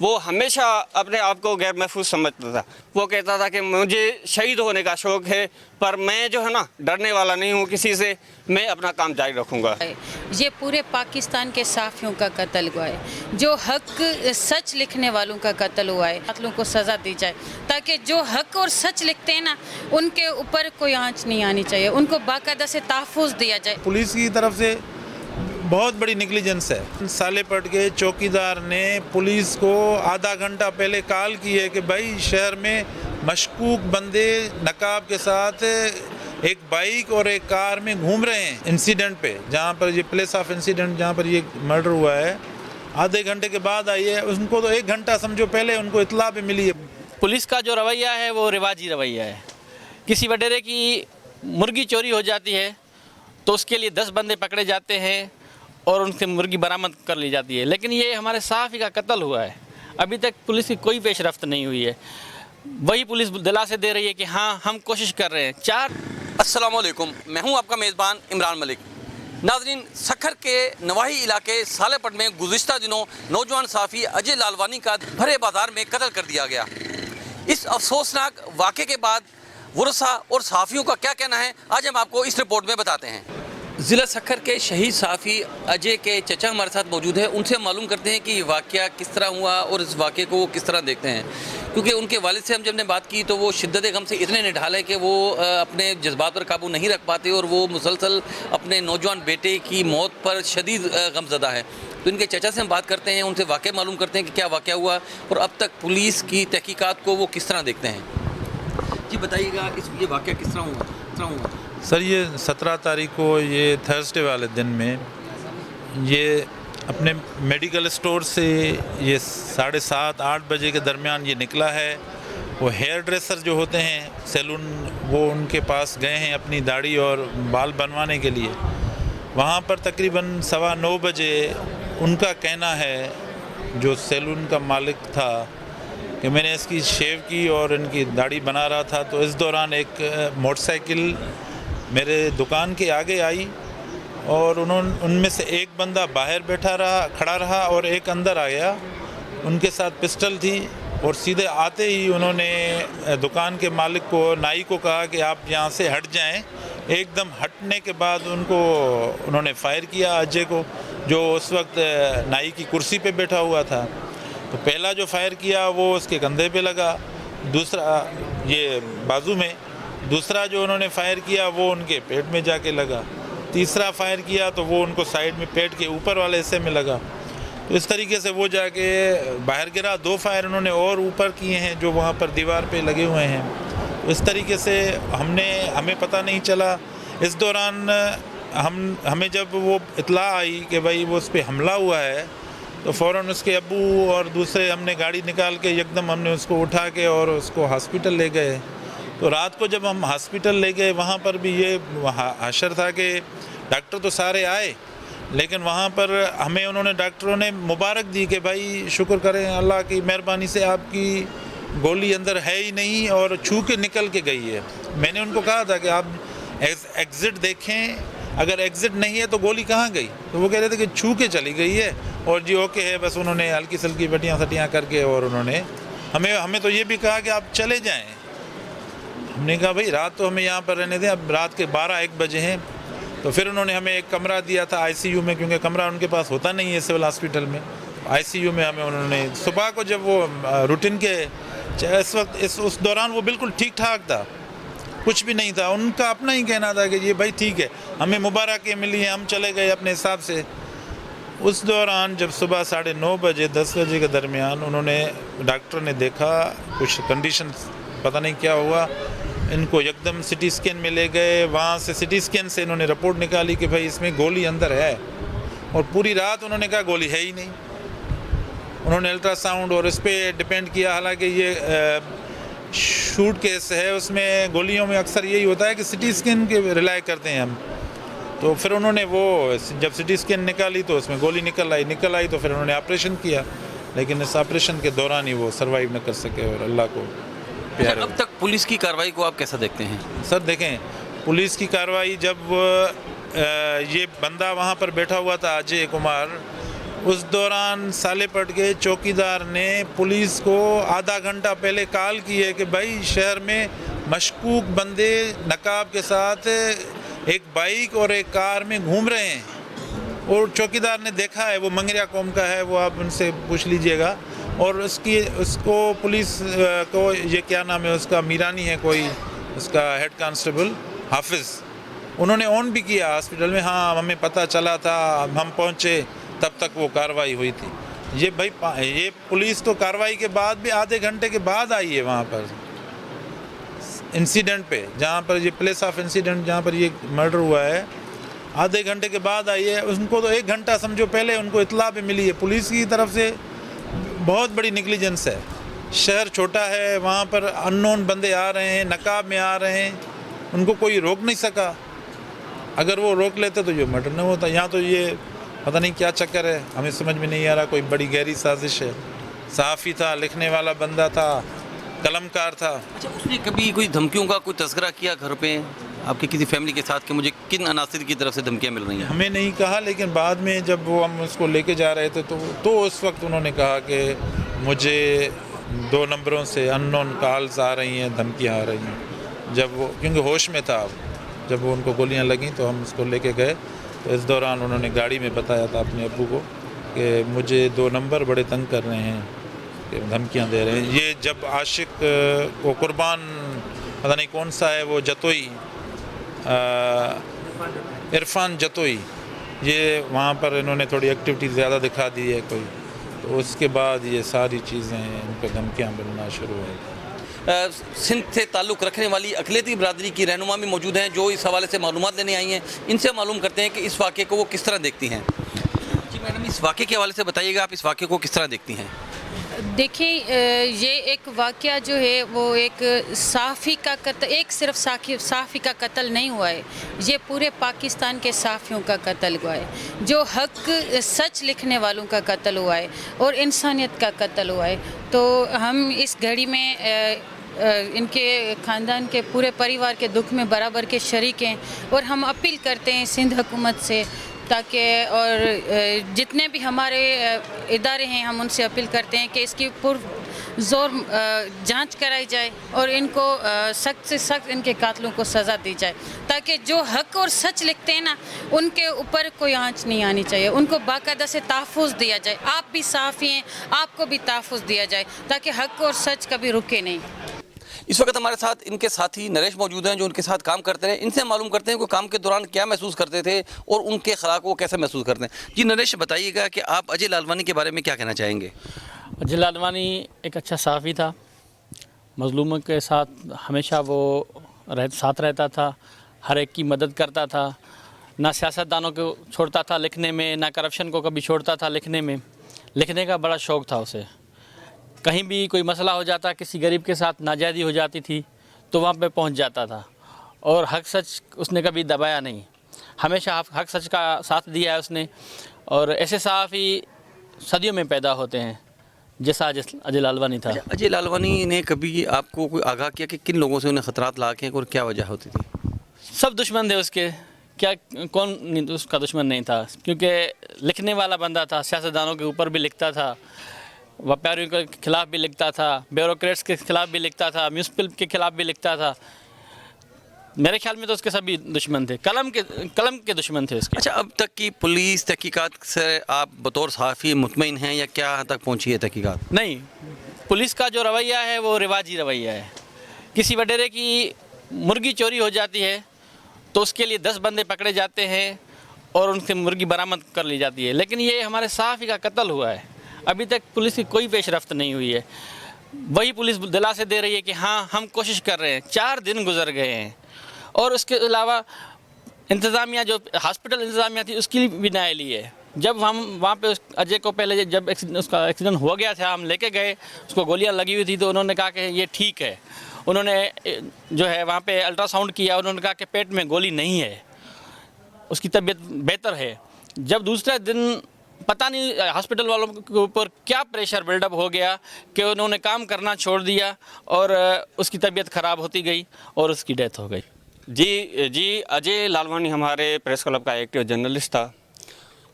वो हमेशा अपने आप को गैर महफूज समझता था। वो कहता था कि मुझे शहीद होने का शौक़ है, पर मैं जो है ना डरने वाला नहीं हूँ किसी से, मैं अपना काम जारी रखूँगा। ये पूरे पाकिस्तान के साफियों का कत्ल हुआ है, जो हक सच लिखने वालों का कत्ल हुआ है। कातिलों को सज़ा दी जाए ताकि जो हक और सच लिखते हैं ना, उनके ऊपर कोई आंच नहीं आनी चाहिए, उनको बाकायदा से तहफ़्फ़ुज़ दिया जाए। पुलिस की तरफ से बहुत बड़ी निगलिजेंस है। सालेपट के चौकीदार ने पुलिस को आधा घंटा पहले कॉल की है कि भाई शहर में मशकूक बंदे नकाब के साथ एक बाइक और एक कार में घूम रहे हैं इंसिडेंट पे, जहाँ पर ये प्लेस ऑफ इंसिडेंट जहाँ पर ये मर्डर हुआ है। आधे घंटे के बाद आई है, उनको तो 1 घंटा समझो पहले उनको इत्तला भी मिली है। पुलिस का जो रवैया है वो रिवाजी रवैया है। किसी वडेरे की मुर्गी चोरी हो जाती है तो उसके लिए 10 बंदे पकड़े जाते हैं और उनसे मुर्गी बरामद कर ली जाती है, लेकिन ये हमारे साफ़ी का कत्ल हुआ है, अभी तक पुलिस की कोई पेशरफ्त नहीं हुई है। वही पुलिस दिलासे दे रही है कि हाँ हम कोशिश कर रहे हैं। अस्सलाम वालेकुम, मैं हूं आपका मेज़बान इमरान मलिक। नाजरीन, सखर के नवाही इलाके सालेपट में गुज़िश्ता दिनों नौजवान साफ़ी अजय लालवानी का भरे बाजार में कत्ल कर दिया गया। इस अफसोसनाक वाक़े के बाद वरसा और साफ़ियों का क्या कहना है, आज हम आपको इस रिपोर्ट में बताते हैं। ज़िला सखर के शहीद साफ़ी अजय के चचा हमारे साथ मौजूद है, उनसे मालूम करते हैं कि ये वाक़या किस तरह हुआ और इस वाक़े को वो किस तरह देखते हैं। क्योंकि उनके वालिद से हम जब ने बात की तो वो शिद्दत गम से इतने निढाल है कि वो अपने जज्बात पर काबू नहीं रख पाते और वो मुसलसल अपने नौजवान बेटे की मौत पर शदीद गमज़दा है। तो इनके चचा से हम बात करते हैं, उनसे वाक़या मालूम करते हैं कि क्या वाक़या हुआ और अब तक पुलिस की तहकीकात को वो किस तरह देखते हैं। जी बताइएगा, ये वाक़या किस तरह हुआ? सर, ये 17 तारीख को, ये थर्सडे वाले दिन में, ये अपने मेडिकल स्टोर से ये 7:30-8 बजे के दरमियान ये निकला है। वो हेयर ड्रेसर जो होते हैं सैलून, वो उनके पास गए हैं अपनी दाढ़ी और बाल बनवाने के लिए। वहाँ पर तकरीबन 9:15 बजे उनका कहना है, जो सैलून का मालिक था, कि मैंने इसकी शेव की और इनकी दाढ़ी बना रहा था, तो इस दौरान एक मोटरसाइकिल मेरे दुकान के आगे आई और उनमें से एक बंदा बाहर खड़ा रहा और एक अंदर आ गया। उनके साथ पिस्टल थी और सीधे आते ही उन्होंने दुकान के मालिक को, नाई को कहा कि आप यहाँ से हट जाएं। एकदम हटने के बाद उन्होंने फायर किया अजय को, जो उस वक्त नाई की कुर्सी पे बैठा हुआ था। तो पहला जो फायर किया वो उसके कंधे पे लगा, दूसरा ये बाजू में, दूसरा जो उन्होंने फायर किया वो उनके पेट में जाके लगा, तीसरा फायर किया तो वो उनको साइड में पेट के ऊपर वाले हिस्से में लगा। तो इस तरीके से वो जाके बाहर गिरा। 2 फायर उन्होंने और ऊपर किए हैं जो वहाँ पर दीवार पे लगे हुए हैं। तो इस तरीके से हमें पता नहीं चला। इस दौरान हमें जब वो इत्तला आई कि भाई वो उस पर हमला हुआ है, तो फ़ौरन उसके अब्बू और दूसरे हमने गाड़ी निकाल के एकदम हमने उसको उठा के और उसको हॉस्पिटल ले गए। तो रात को जब हम हॉस्पिटल ले गए, वहाँ पर भी ये हशर था कि डॉक्टर तो सारे आए, लेकिन वहाँ पर हमें उन्होंने डॉक्टरों ने मुबारक दी कि भाई शुक्र करें अल्लाह की मेहरबानी से आपकी गोली अंदर है ही नहीं और छू के निकल के गई है। मैंने उनको कहा था कि आप एग्ज़िट देखें, अगर एग्ज़िट नहीं है तो गोली कहाँ गई, तो वो कह रहे थे कि छू के चली गई है और जी ओके है। बस उन्होंने हल्की सल्की बटियाँ सटियाँ करके और उन्होंने हमें तो ये भी कहा कि आप चले जाएँ। हमने कहा भाई रात तो हमें यहाँ पर रहने दें, अब रात के 12-1 बजे हैं। तो फिर उन्होंने हमें एक कमरा दिया था आईसीयू में, क्योंकि कमरा उनके पास होता नहीं है सिविल हॉस्पिटल में। आईसीयू में हमें उन्होंने सुबह को, जब वो रूटीन के इस वक्त उस दौरान वो बिल्कुल ठीक ठाक था, कुछ भी नहीं था। उनका अपना ही कहना था कि ये भाई ठीक है, हमें मुबारक मिली है, हम चले गए अपने हिसाब से। उस दौरान जब सुबह 9:30 बजे 10 बजे के दरमियान डॉक्टर ने देखा कुछ कंडीशन पता नहीं क्या हुआ, इनको एकदम सिटी स्कैन में ले गए। वहाँ से सिटी स्कैन से इन्होंने रिपोर्ट निकाली कि भाई इसमें गोली अंदर है, और पूरी रात उन्होंने कहा गोली है ही नहीं। उन्होंने अल्ट्रासाउंड और इस पर डिपेंड किया, हालांकि ये शूट केस है, उसमें गोलियों में अक्सर यही होता है कि सिटी स्कैन के रिलाई करते हैं हम। तो फिर उन्होंने वो जब सिटी स्कैन निकाली तो उसमें गोली निकल आई तो फिर उन्होंने ऑपरेशन किया, लेकिन इस ऑपरेशन के दौरान ही वो सर्वाइव न कर सके और अल्लाह को प्यार। अब तक पुलिस की कार्रवाई को आप कैसा देखते हैं? सर देखें, पुलिस की कार्रवाई, जब ये बंदा वहाँ पर बैठा हुआ था अजय कुमार, उस दौरान सालेपट के चौकीदार ने पुलिस को आधा घंटा पहले कॉल की है कि भाई शहर में मशकूक बंदे नकाब के साथ एक बाइक और एक कार में घूम रहे हैं और चौकीदार ने देखा है, वो मंगरिया कौम का है, वो आप उनसे पूछ लीजिएगा। और उसको पुलिस को ये क्या नाम है उसका, मीरानी है कोई उसका हेड कांस्टेबल हाफिज़, उन्होंने ऑन भी किया हॉस्पिटल में। हाँ हमें पता चला था, हम पहुँचे तब तक वो कार्रवाई हुई थी। ये भाई ये पुलिस तो कार्रवाई के बाद भी आधे घंटे के बाद आई है वहाँ पर इंसिडेंट पे, जहाँ पर ये प्लेस ऑफ इंसिडेंट जहाँ पर ये मर्डर हुआ है, आधे घंटे के बाद आई है। उनको तो 1 घंटा समझो पहले उनको इत्तला भी मिली है। पुलिस की तरफ से बहुत बड़ी निगलिजेंस है। शहर छोटा है, वहाँ पर अननोन बंदे आ रहे हैं, नकाब में आ रहे हैं, उनको कोई रोक नहीं सका। अगर वो रोक लेते तो ये मर्डर नहीं होता। यहाँ तो ये पता नहीं क्या चक्कर है, हमें समझ में नहीं आ रहा। कोई बड़ी गहरी साजिश है। सहाफ़ी था, लिखने वाला बंदा था, कलमकार था। अच्छा, उसने कभी कोई धमकियों का कोई तस्करा किया घर पे आपके किसी फैमिली के साथ कि मुझे किन अनासिर की तरफ से धमकियाँ मिल रही हैं? हमें नहीं कहा, लेकिन बाद में जब वो हम उसको लेके जा रहे थे तो उस वक्त उन्होंने कहा कि मुझे 2 नंबरों से अननोन कॉल्स आ रही हैं, धमकियाँ आ रही हैं। जब वो क्योंकि होश में था, जब वो उनको गोलियाँ लगीं तो हम उसको लेके गए। तो इस दौरान उन्होंने गाड़ी में बताया था अपने अब्बू को कि मुझे 2 नंबर बड़े तंग कर रहे हैं, कि धमकियाँ दे रहे हैं। ये जब आशिक को कुर्बान पता नहीं कौन सा है वो जतोई, इरफान जतोई, ये वहाँ पर इन्होंने थोड़ी एक्टिविटी ज़्यादा दिखा दी है कोई, तो उसके बाद ये सारी चीज़ें इनको धमकियाँ मिलना शुरू हुई। सिंध से ताल्लुक़ रखने वाली अक़लियती बिरादरी की रहनुमा भी मौजूद हैं जो इस हवाले से मालूमात लेने आई हैं। इनसे मालूम करते हैं कि इस वाक़े को वो किस तरह देखती हैं। जी मैडम, इस वाक़े के हवाले से बताइएगा, आप इस वाक़े को किस तरह देखती हैं? देखिए, ये एक वाक़या जो है वो एक सहाफ़ी का कत्ल, एक सिर्फ सहाफ़ी का कत्ल नहीं हुआ है, ये पूरे पाकिस्तान के सहाफ़ियों का कत्ल हुआ है। जो हक सच लिखने वालों का कत्ल हुआ है और इंसानियत का कत्ल हुआ है। तो हम इस घड़ी में इनके ख़ानदान के पूरे परिवार के दुख में बराबर के शरीक हैं और हम अपील करते हैं सिंध हुकूमत से, ताकि और जितने भी हमारे इदारे हैं हम उनसे अपील करते हैं कि इसकी पुरज़ोर जांच कराई जाए और इनको सख्त से सख्त इनके कातलों को सज़ा दी जाए, ताकि जो हक और सच लिखते हैं ना उनके ऊपर कोई आंच नहीं आनी चाहिए, उनको बाकायदा से तहफ़्फ़ुज़ दिया जाए। आप भी सहाफ़ी हैं, आपको भी तहफ़्फ़ुज़ दिया जाए ताकि हक और सच कभी रुके नहीं। इस वक्त हमारे साथ इनके साथी नरेश मौजूद हैं जो उनके साथ काम करते हैं। इनसे मालूम करते हैं कि काम के दौरान क्या महसूस करते थे और उनके खिलाफ वो कैसे महसूस करते हैं। जी नरेश, बताइएगा कि आप अजय लालवानी के बारे में क्या कहना चाहेंगे? अजय लालवानी एक अच्छा सहाफ़ी था, मज़लूमों के साथ हमेशा वो साथ रहता था, हर एक की मदद करता था, ना सियासतदानों को छोड़ता था लिखने में, ना करप्शन को कभी छोड़ता था लिखने में। लिखने का बड़ा शौक़ था उसे। कहीं भी कोई मसला हो जाता, किसी गरीब के साथ नाजायज़ी हो जाती थी तो वहाँ पे पहुँच जाता था और हक सच उसने कभी दबाया नहीं, हमेशा हक सच का साथ दिया है उसने। और ऐसे सहाफ़ी सदियों में पैदा होते हैं जैसा अजय लालवानी था। अजय लालवानी ने कभी आपको कोई आगाह किया कि किन लोगों से उन्हें ख़तरात लाके हैं और क्या वजह होती थी? सब दुश्मन थे उसके, क्या कौन उसका दुश्मन नहीं था, क्योंकि लिखने वाला बंदा था, सियासतदानों के ऊपर भी लिखता था, व्यापारियों के खिलाफ भी लिखता था, ब्यूरोक्रेट्स के खिलाफ भी लिखता था, म्यूनसिपल के खिलाफ भी लिखता था। मेरे ख्याल में तो उसके सभी दुश्मन थे, कलम के दुश्मन थे उसके। अच्छा, अब तक की पुलिस तहकीकात से आप बतौर सहाफ़ी मुतमईन हैं या क्या तक पहुंची है तहकीकात? नहीं, पुलिस का जो रवैया है वो रिवाजी रवैया है। किसी वडेरे की मुर्गी चोरी हो जाती है तो उसके लिए 10 बंदे पकड़े जाते हैं और उनसे मुर्गी बरामद कर ली जाती है, लेकिन ये हमारे सहाफ़ी का कत्ल हुआ है, अभी तक पुलिस की कोई पेशरफ्त नहीं हुई है। वही पुलिस दिलासे दे रही है कि हाँ हम कोशिश कर रहे हैं, 4 दिन गुजर गए हैं। और उसके अलावा इंतज़ामिया जो हॉस्पिटल इंतज़ामिया थी उसकी भी न्याय ली है। जब हम वहाँ पे अजय को पहले जब उसका एक्सीडेंट हो गया था, हम लेके गए, उसको गोलियां लगी हुई थी, तो उन्होंने कहा कि ये ठीक है। उन्होंने जो है वहाँ पे अल्ट्रासाउंड किया, उन्होंने कहा कि पेट में गोली नहीं है, उसकी तबीयत बेहतर है। जब दूसरे दिन पता नहीं हॉस्पिटल वालों के ऊपर क्या प्रेशर बिल्डअप हो गया कि उन्होंने काम करना छोड़ दिया और उसकी तबीयत ख़राब होती गई और उसकी डेथ हो गई। जी, अजय लालवानी हमारे प्रेस क्लब का एक्टिव जर्नलिस्ट था।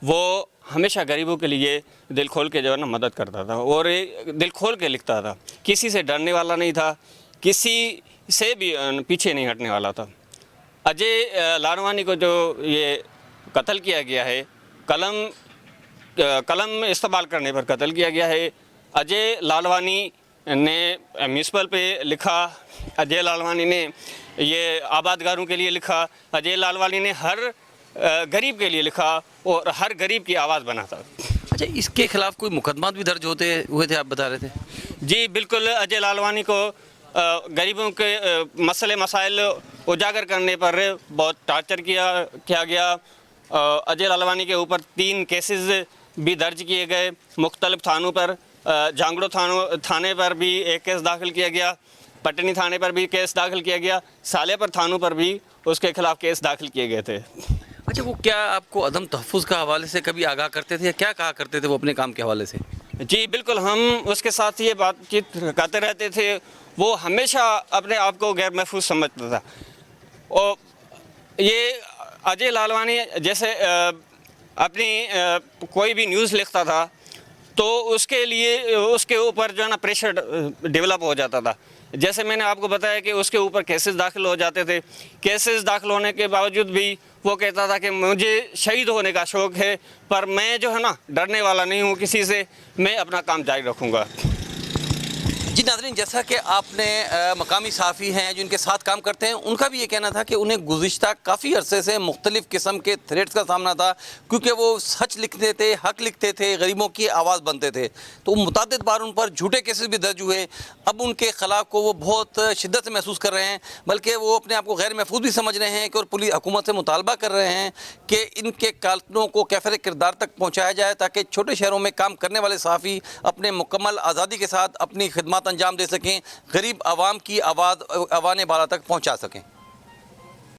वो हमेशा गरीबों के लिए दिल खोल के जो है ना मदद करता था और दिल खोल के लिखता था। किसी से डरने वाला नहीं था, किसी से भी पीछे नहीं हटने वाला था। अजय लालवानी को जो ये कत्ल किया गया है, कलम इस्तेमाल करने पर कत्ल किया गया है। अजय लालवानी ने म्यूनसिपल पे लिखा, अजय लालवानी ने ये आबादगारों के लिए लिखा, अजय लालवानी ने हर गरीब के लिए लिखा और हर गरीब की आवाज़ बना था। अच्छा, इसके खिलाफ कोई मुकदमा भी दर्ज हुए थे, आप बता रहे थे? जी बिल्कुल, अजय लालवानी को गरीबों के मसले मसाइल उजागर करने पर बहुत टार्चर किया गया। अजय लालवानी के ऊपर 3 केसेस भी दर्ज किए गए मुख्तलिफ थानों पर। झांगड़ो थाने पर भी एक केस दाखिल किया गया, पटनी थाने पर भी केस दाखिल किया गया, सालेपर थानों पर भी उसके खिलाफ केस दाखिल किए गए थे। अच्छा, वो क्या आपको अदम तहफ़्फ़ुज़ का हवाले से कभी आगाह करते थे या क्या कहा करते थे वो अपने काम के हवाले से? जी बिल्कुल, हम उसके साथ ये बातचीत करते रहते थे। वो हमेशा अपने आप को गैर महफूज समझता था। और ये अजय लालवानी जैसे अपनी कोई भी न्यूज़ लिखता था तो उसके लिए उसके ऊपर जो है ना प्रेशर डेवलप हो जाता था। जैसे मैंने आपको बताया कि उसके ऊपर केसेस दाखिल हो जाते थे। केसेस दाखिल होने के बावजूद भी वो कहता था कि मुझे शहीद होने का शौक़ है, पर मैं जो है ना डरने वाला नहीं हूँ किसी से, मैं अपना काम जारी रखूँगा। जी नाज़रीन, जैसा कि आपने मकामी सहाफ़ी हैं जो इनके साथ काम करते हैं, उनका भी ये कहना था कि उन्हें गुज़िश्ता काफ़ी अरसे से मुख्तलिफ़ किस्म के थ्रेट्स का सामना था, क्योंकि वो सच लिखते थे, हक़ लिखते थे, गरीबों की आवाज़ बनते थे। तो मुतअद्दिद बार उन पर झूठे केसेस भी दर्ज हुए। अब उनके ख़िलाफ़ को वो बहुत शिद्दत से महसूस कर रहे हैं, बल्कि वो अपने आप को गैर महफूज भी समझ रहे हैं कि और पुलिस हुकूमत से मुतालबा कर रहे हैं कि इनके कातलों को कैफ़र किरदार तक पहुँचाया जाए, ताकि छोटे शहरों में काम करने वाले सहाफ़ी अपने मुकम्मल आज़ादी के साथ अपनी खिदमत अंजाम दे सकें, गरीब आवाम की आवाज़ अवाने बाला तक पहुँचा सकें।